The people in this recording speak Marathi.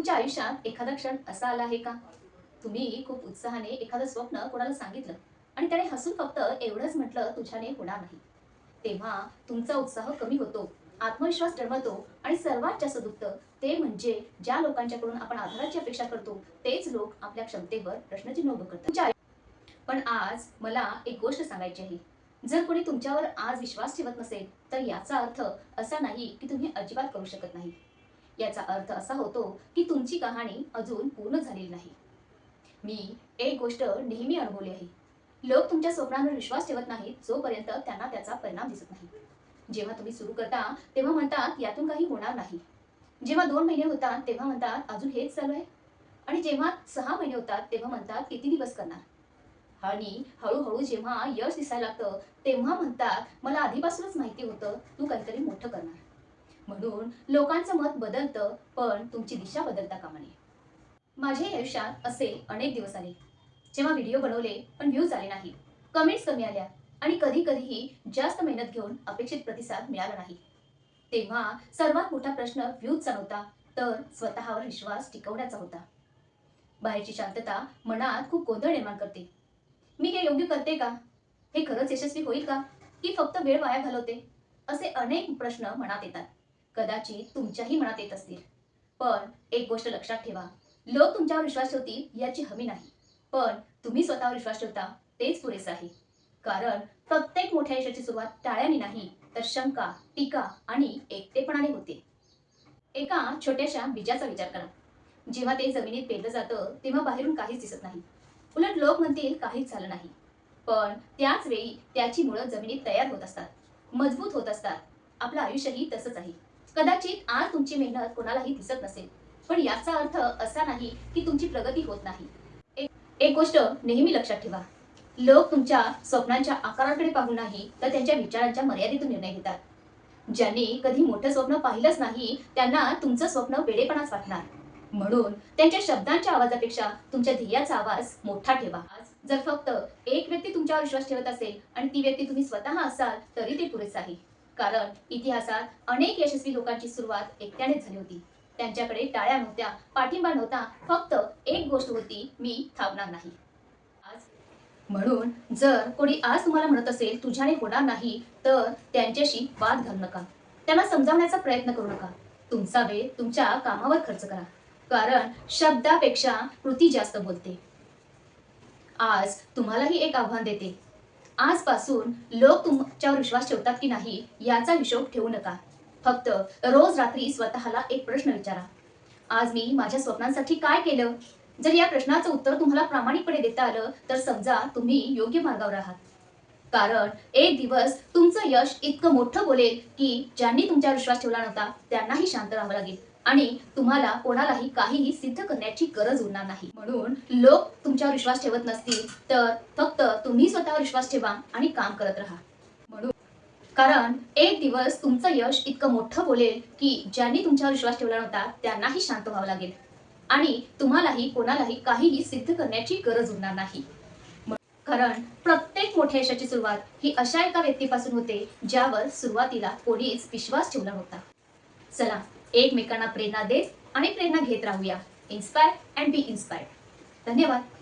तुमच्या आयुष्यात एखादा क्षण असा आला आहे का? तुम्ही खूप उत्साहाने एखादं स्वप्न कोणाला सांगितलं आणि त्याने हसून फक्त एवढंच म्हटलं, तुझ्याने होणार नाही. तेव्हा तुमचा उत्साह कमी होतो, आत्मविश्वास डळमळतो आणि सर्वात जास्त दुखतं ते म्हणजे ज्या लोकांच्याकडून आपण आधाराची अपेक्षा करतो, तेच लोक आपल्या क्षमतेवर प्रश्नचिन्ह उभं करतात. पण आज मला एक गोष्ट सांगायची आहे. जर कोणी तुमच्यावर आज विश्वास ठेवत नसेल, तर याचा अर्थ असा नाही की तुम्ही अजिबात करू शकत नाही. याचा अर्थ असा होतो की तुमची कहाणी अजून पूर्ण झालेली नाही. मी एक गोष्ट नेहमी अनुभवली आहे. लोक तुमच्या स्वप्नांवर विश्वास ठेवत नाहीत जोपर्यंत त्यांना त्याचा परिणाम दिसत नाही. जेव्हा तुम्ही सुरू करता तेव्हा म्हणतात यातून काही होणार नाही. जेव्हा 2 महिने होतात तेव्हा म्हणतात अजून हेच चालू आहे. आणि जेव्हा 6 महिने होतात तेव्हा म्हणतात किती दिवस करणार. आणि हळूहळू जेव्हा यश दिसायला लागतं तेव्हा म्हणतात मला आधीपासूनच माहिती होतं तू काहीतरी मोठं करणार. म्हणून लोकांचं मत बदलतं पण तुमची दिशा बदलता कामा नये. माझ्याही आयुष्यात असे अनेक दिवस आले जेव्हा व्हिडिओ बनवले पण व्ह्यूज आले नाहीत, कमेंट्स कमी आल्या आणि कधी कधीही जास्त मेहनत घेऊन अपेक्षित प्रतिसाद मिळाला नाही. तेव्हा सर्वात मोठा प्रश्न व्ह्यूजचा नव्हता, तर स्वतःवर विश्वास टिकवण्याचा होता. बाहेरची शांतता मनात खूप गोंधळ निर्माण करते. मी हे योग्य करते का? हे खरंच यशस्वी होईल का? की फक्त वेळ वाया घालवते? असे अनेक प्रश्न मनात येतात. कदाचित तुमच्याही मनात येत असतील. पण एक गोष्ट लक्षात ठेवा, लोक तुमच्यावर विश्वास ठेवतील याची हमी नाही. पण तुम्ही स्वतःवर विश्वास ठेवता तेच पुरेसं आहे. कारण प्रत्येक मोठ्या यशाची सुरुवात टाळ्याने नाही, तर शंका, टीका आणि एकटेपणाने होते. एका छोट्याशा बीजाचा विचार करा. जेव्हा ते जमिनीत पेरलं जातं तेव्हा बाहेरून काहीच दिसत नाही. उलट लोक म्हणतील काहीच झालं नाही. पण त्याच वेळी त्याची मुळं जमिनीत तयार होत असतात, मजबूत होत असतात. आपलं आयुष्यही तसंच आहे. कदाचित आज तुमची मेहनत कोणालाही दिसत नसेल, पण याचा अर्थ असा नाही की तुमची प्रगती होत नाही. एक एक गोष्ट नेहमी लक्षात ठेवा, लोक तुमच्या स्वप्नांच्या आकाराकडे पाहून नाही तर त्यांच्या विचारांच्या मर्यादेतून निर्णय घेतात. ज्यांनी कधी मोठं स्वप्न पाहिलंच नाही त्यांना तुमचं स्वप्न वेडेपणाच वाटणार. म्हणून त्यांच्या शब्दांच्या आवाजापेक्षा तुमच्या ध्येयाचा आवाज मोठा ठेवा. आज जर फक्त एक व्यक्ती तुमच्यावर विश्वास ठेवत असेल आणि ती व्यक्ती तुम्ही स्वतः असाल तरी ते पुरेसे आहे. कारण इतिहासात अनेक यशस्वी लोकांची सुरुवात एकट्यानेच झाली होती. त्यांच्याकडे टाळ्या नव्हत्या, पाठिंबा नव्हता, फक्त एक गोष्ट होती, मी थांबणार नाही. आज म्हणून जर कोणी आज तुम्हाला म्हणत असेल तुझ्याने होणार नाही, तर त्यांच्याशी वाद घालू नका. त्यांना समजावण्याचा प्रयत्न करू नका. तुमचा वेळ तुमच्या कामावर खर्च करा. कारण शब्दापेक्षा कृती जास्त बोलते. आज तुम्हालाही एक आव्हान देते. आजपासून लोक तुमच्यावर विश्वास ठेवतात की नाही याचा हिशोब ठेवू नका. फक्त रोज रात्री स्वतःला एक प्रश्न विचारा. आज मी माझ्या स्वप्नांसाठी काय केलं? जर या प्रश्नाचं उत्तर तुम्हाला प्रामाणिकपणे देता आलं तर समजा तुम्ही योग्य मार्गावर आहात. कारण एक दिवस तुमचं यश इतकं मोठं बोलेल की ज्यांनी तुमच्यावर विश्वास ठेवला नव्हता त्यांनाही शांत राहावं लागेल आणि तुम्हाला कोणालाही काहीही सिद्ध करण्याची गरज उरणार नाही. म्हणून लोक तुमच्यावर विश्वास ठेवत नसतील तर फक्त तुम्ही स्वतःवर विश्वास ठेवा आणि काम करत राहा. म्हणून कारण एक दिवस तुमचं यश इतकं मोठं बोलेल की ज्यांनी तुमच्यावर विश्वास ठेवला नव्हता त्यांनाही शांत व्हावं लागेल आणि तुम्हालाही कोणालाही काहीही सिद्ध करण्याची गरज उरणार नाही. कारण प्रत्येक मोठ्या यशाची सुरुवात ही अशा एका व्यक्तीपासून होते ज्यावर सुरुवातीला कोणीच विश्वास ठेवला नव्हता. चला, एकमेकांना प्रेरणा देत आणि प्रेरणा घेत राहूया. Inspire and be inspired. धन्यवाद.